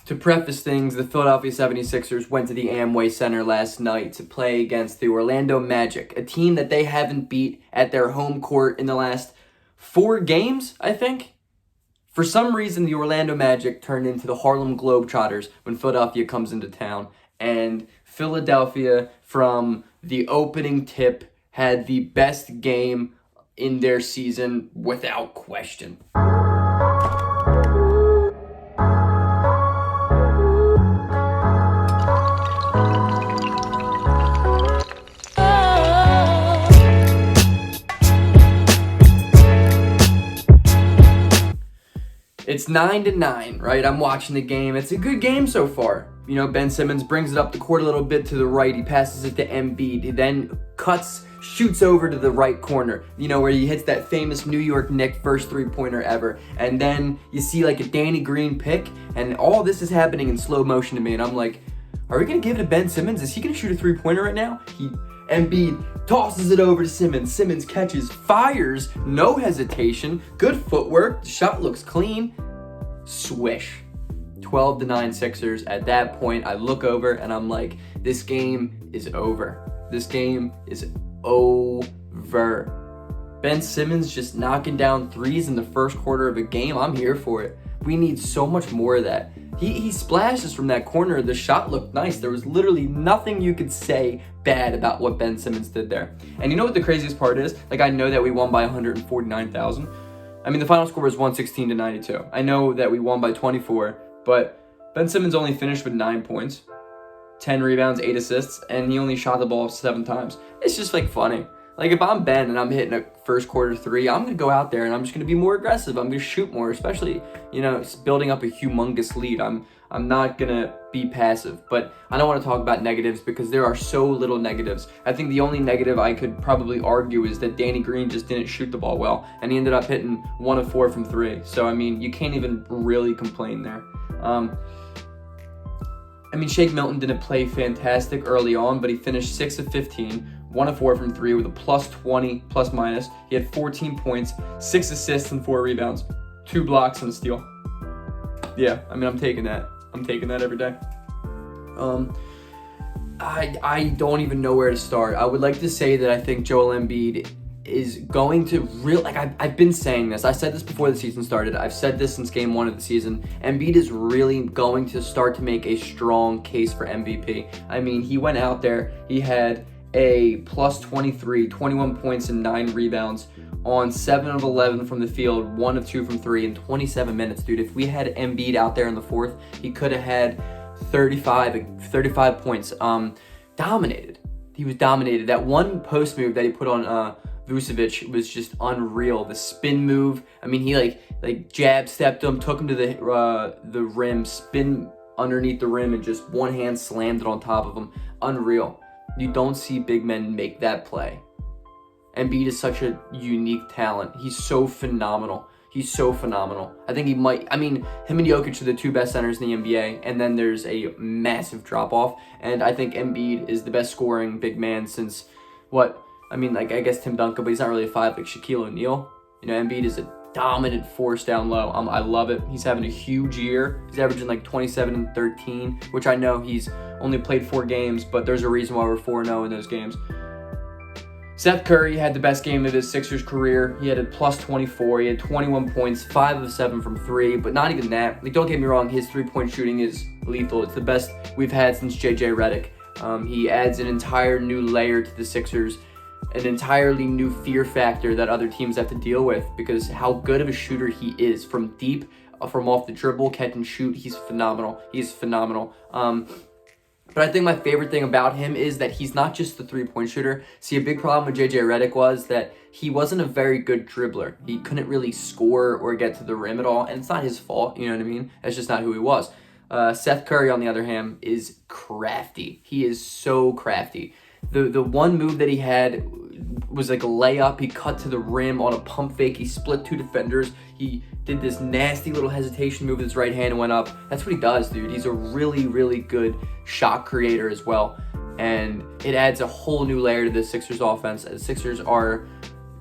To preface things, the Philadelphia 76ers went to the Amway Center last night to play against the Orlando Magic, a team that they haven't beat at their home court in the last 4 games, I think. For some reason, the Orlando Magic turned into the Harlem Globetrotters when Philadelphia comes into town, and Philadelphia, from the opening tip, had the best game in their season without question. It's 9-9, right? I'm watching the game. It's a good game so far. You know, Ben Simmons brings it up the court a little bit to the right. He passes it to Embiid. He then shoots over to the right corner, you know, where he hits that famous New York Knicks first three-pointer ever. And then you see like a Danny Green pick, and all this is happening in slow motion to me. And I'm like, are we going to give it to Ben Simmons? Is he going to shoot a three-pointer right now? Embiid tosses it over to Simmons. Simmons catches, fires, no hesitation, good footwork. The shot looks clean. Swish. 12-9 Sixers. At that point, I look over and I'm like, this game is over. This game is over. Ben Simmons just knocking down threes in the first quarter of a game. I'm here for it. We need so much more of that. He splashes from that corner. The shot looked nice. There was literally nothing you could say bad about what Ben Simmons did there. And you know what the craziest part is? Like, I know that we won by 149,000. I mean, the final score was 116-92. I know that we won by 24, but Ben Simmons only finished with 9 points, 10 rebounds, 8 assists, and he only shot the ball 7 times. It's just like funny. Like, if I'm Ben and I'm hitting a first quarter three, I'm going to go out there and I'm just going to be more aggressive. I'm going to shoot more, especially, you know, building up a humongous lead. I'm not going to be passive. But I don't want to talk about negatives because there are so little negatives. I think the only negative I could probably argue is that Danny Green just didn't shoot the ball well, and he ended up hitting 1 of 4 from 3. So, I mean, you can't even really complain there. Shake Milton didn't play fantastic early on, but he finished 6 of 15, 1 of 4 from 3 with a plus 20, plus minus. He had 14 points, 6 assists and 4 rebounds, 2 blocks and a steal. Yeah, I mean, I'm taking that. I'm taking that every day. I don't even know where to start. I would like to say that I think Joel Embiid is going to I've been saying this. I said this before the season started. I've said this since game 1 of the season. Embiid is really going to start to make a strong case for MVP. I mean, he went out there. He had a plus 23, 21 points and 9 rebounds on 7 of 11 from the field, 1 of 2 from 3 in 27 minutes, dude. If we had Embiid out there in the fourth, he could have had 35 points. Dominated. He was dominated. That one post move that he put on Vucevic was just unreal. The spin move. I mean, he like jab stepped him, took him to the rim, spin underneath the rim, and just one hand slammed it on top of him. Unreal. You don't see big men make that play. Embiid is such a unique talent. He's so phenomenal. He's so phenomenal. I think he might, him and Jokic are the 2 best centers in the NBA, and then there's a massive drop-off, and I think Embiid is the best scoring big man since, I guess Tim Duncan, but he's not really a 5 like Shaquille O'Neal. You know, Embiid is a dominant force down low. I love it. He's having a huge year. He's averaging like 27 and 13, which I know he's only played 4 games, but there's a reason why we're 4-0 in those games. Seth Curry had the best game of his Sixers career. He had a plus 24. He had 21 points, 5 of 7 from 3, but not even that. Like, don't get me wrong, his three-point shooting is lethal. It's the best we've had since JJ Redick. He adds an entire new layer to the Sixers, an entirely new fear factor that other teams have to deal with because how good of a shooter he is from deep, from off the dribble, catch and shoot. He's phenomenal. He's phenomenal. But I think my favorite thing about him is that he's not just the three-point shooter. See, a big problem with JJ Redick was that he wasn't a very good dribbler. He couldn't really score or get to the rim at all, and it's not his fault, you know what I mean? That's just not who he was. Seth Curry, on the other hand, is crafty. He is so crafty. The one move that he had was like a layup. He cut to the rim on a pump fake. He split 2 defenders. He did this nasty little hesitation move with his right hand and went up. That's what he does, dude. He's a really, really good shot creator as well. And it adds a whole new layer to the Sixers offense. The Sixers are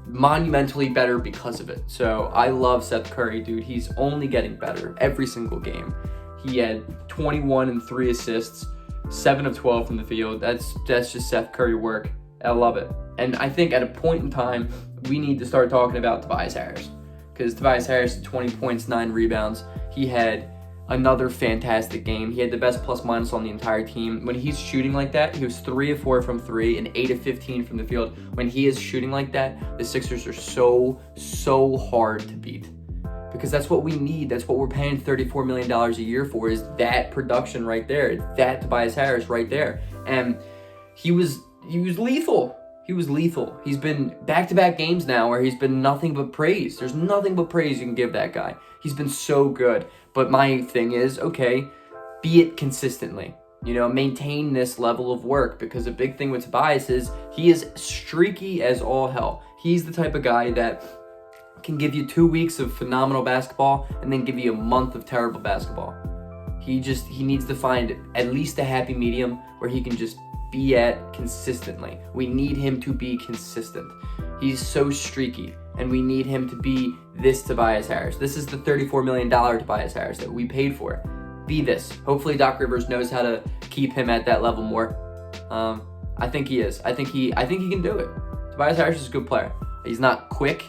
monumentally better because of it. So I love Seth Curry, dude. He's only getting better every single game. He had 21 and 3 assists, 7 of 12 from the field. That's just Seth Curry work. I love it. And I think at a point in time, we need to start talking about Tobias Harris, because Tobias Harris had 20 points, 9 rebounds. He had another fantastic game. He had the best plus minus on the entire team. When he's shooting like that, he was 3 of 4 from 3 and 8 of 15 from the field. When he is shooting like that, the Sixers are so hard to beat, because that's what we need. That's what we're paying $34 million a year for, is that production right there. It's that Tobias Harris right there. And he was lethal. He was lethal. He's been back-to-back games now where he's been nothing but praise. There's nothing but praise you can give that guy. He's been so good. But my thing is, okay, be it consistently. Maintain this level of work, because a big thing with Tobias is he is streaky as all hell. He's the type of guy that can give you 2 weeks of phenomenal basketball and then give you a month of terrible basketball. He needs to find at least a happy medium where he can just be at consistently. We need him to be consistent. He's so streaky, and we need him to be this Tobias Harris. This is the $34 million Tobias Harris that we paid for. Be this. Hopefully Doc Rivers knows how to keep him at that level more. I think he is. I think he can do it. Tobias Harris is a good player. He's not quick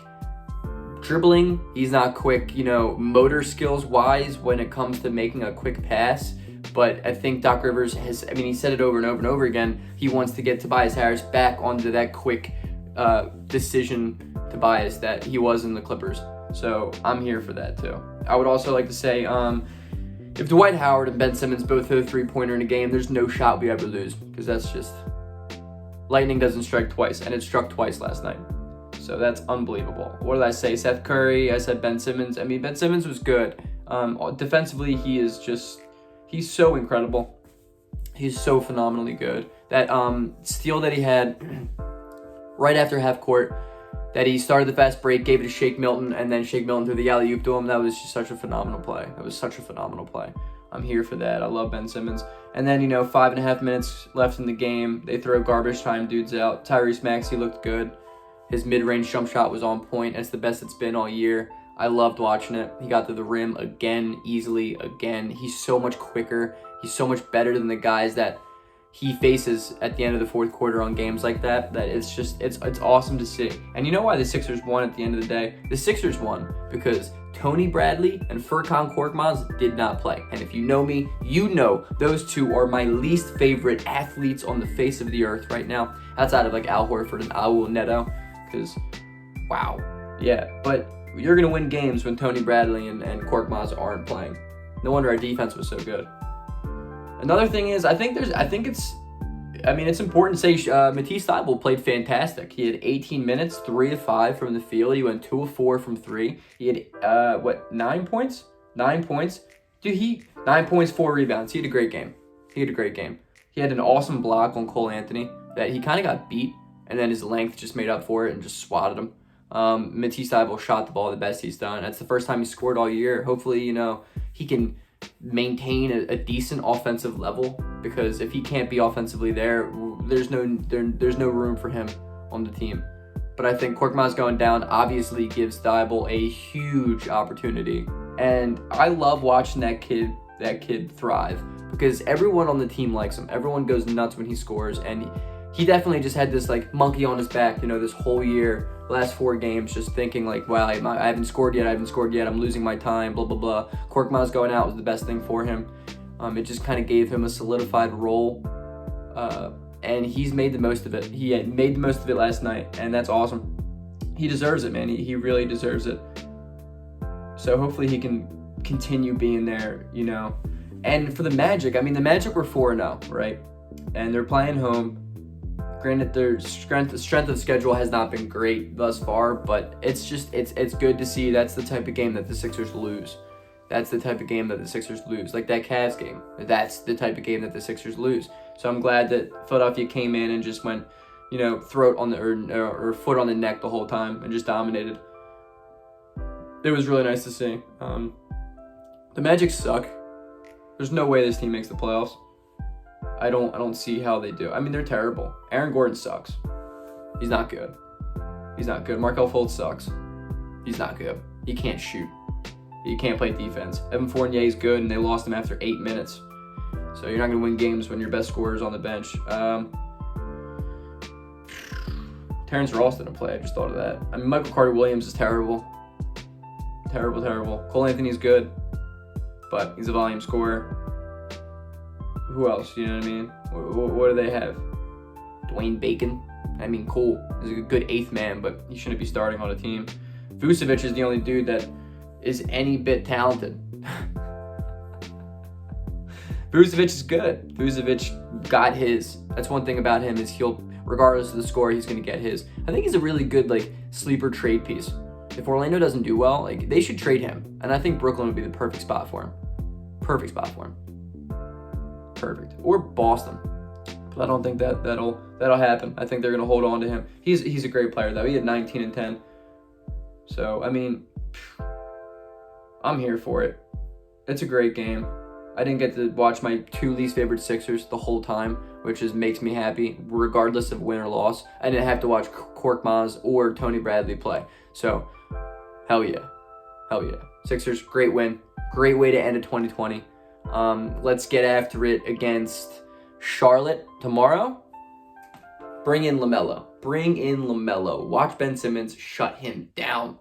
dribbling. He's not quick, motor skills wise when it comes to making a quick pass. But I think Doc Rivers he said it over and over and over again. He wants to get Tobias Harris back onto that quick decision Tobias that he was in the Clippers. So I'm here for that too. I would also like to say, if Dwight Howard and Ben Simmons both hit a 3-pointer in a game, there's no shot we ever lose, because that's just, lightning doesn't strike twice, and it struck twice last night. So that's unbelievable. What did I say? Seth Curry, I said Ben Simmons. Ben Simmons was good. Defensively, he's so incredible. He's so phenomenally good. That steal that he had right after half court, that he started the fast break, gave it to Shake Milton, and then Shake Milton threw the alley-oop to him. That was just such a phenomenal play. I'm here for that. I love Ben Simmons. And then, 5.5 minutes left in the game. They throw garbage time dudes out. Tyrese Maxey looked good. His mid-range jump shot was on point. It's the best it's been all year. I loved watching it. He got to the rim again, easily again. He's so much quicker. He's so much better than the guys that he faces at the end of the fourth quarter on games like that. That it's awesome to see. And you know why the Sixers won at the end of the day? The Sixers won because Tony Bradley and Furkan Korkmaz did not play. And if you know me, you know those two are my least favorite athletes on the face of the earth right now, outside of Al Horford and Raul Neto. Because, wow. Yeah, but you're going to win games when Tony Bradley and Korkmaz aren't playing. No wonder our defense was so good. Another thing is, it's important to say Matisse Thybulle played fantastic. He had 18 minutes, 3 of 5 from the field. He went 2 of 4 from 3. He had, 9 points? 9 points? Dude, 9 points, 4 rebounds. He had a great game. He had an awesome block on Cole Anthony that he kind of got beat, and then his length just made up for it and just swatted him. Matisse Thybulle shot the ball the best he's done. That's the first time he scored all year. Hopefully, he can maintain a decent offensive level, because if he can't be offensively there, there's no room for him on the team. But I think Korkmaz going down obviously gives Thybulle a huge opportunity, and I love watching that kid thrive, because everyone on the team likes him. Everyone goes nuts when he scores, and he definitely just had this monkey on his back, this whole year, last 4 games, just thinking wow, I haven't scored yet, I'm losing my time, blah, blah, blah. Korkmaz going out was the best thing for him. It just kind of gave him a solidified role, and he's made the most of it. He had made the most of it last night, and that's awesome. He deserves it, man. He really deserves it. So hopefully he can continue being there, And for the Magic, the Magic were 4-0, right? And they're playing home. Granted, their strength of schedule has not been great thus far, but it's good to see. That's the type of game that the Sixers lose. Like that Cavs game. That's the type of game that the Sixers lose. So I'm glad that Philadelphia came in and just went, throat on the or foot on the neck the whole time and just dominated. It was really nice to see. The Magic suck. There's no way this team makes the playoffs. I don't see how they do. They're terrible. Aaron Gordon sucks. He's not good. Markelle Fultz sucks. He's not good. He can't shoot. He can't play defense. Evan Fournier is good, and they lost him after 8 minutes. So you're not going to win games when your best scorer is on the bench. Terrence Ross didn't play. I just thought of that. I mean, Michael Carter-Williams is terrible. Terrible. Cole Anthony's good, but he's a volume scorer. Who else? You know what I mean? What do they have? Dwayne Bacon? I mean, cool. He's a good 8th man, but he shouldn't be starting on a team. Vucevic is the only dude that is any bit talented. Vucevic is good. Vucevic got his. That's one thing about him is he'll, regardless of the score, he's going to get his. I think he's a really good sleeper trade piece. If Orlando doesn't do well, they should trade him. And I think Brooklyn would be the perfect spot for him. Perfect. Or Boston. But I don't think that'll happen. I think they're going to hold on to him. He's a great player, though. He had 19 and 10. So, I mean, I'm here for it. It's a great game. I didn't get to watch my 2 least favorite Sixers the whole time, which makes me happy, regardless of win or loss. I didn't have to watch Korkmaz or Tony Bradley play. So, hell yeah. Sixers, great win. Great way to end a 2020. Let's get after it against Charlotte tomorrow. Bring in LaMelo. Watch Ben Simmons shut him down.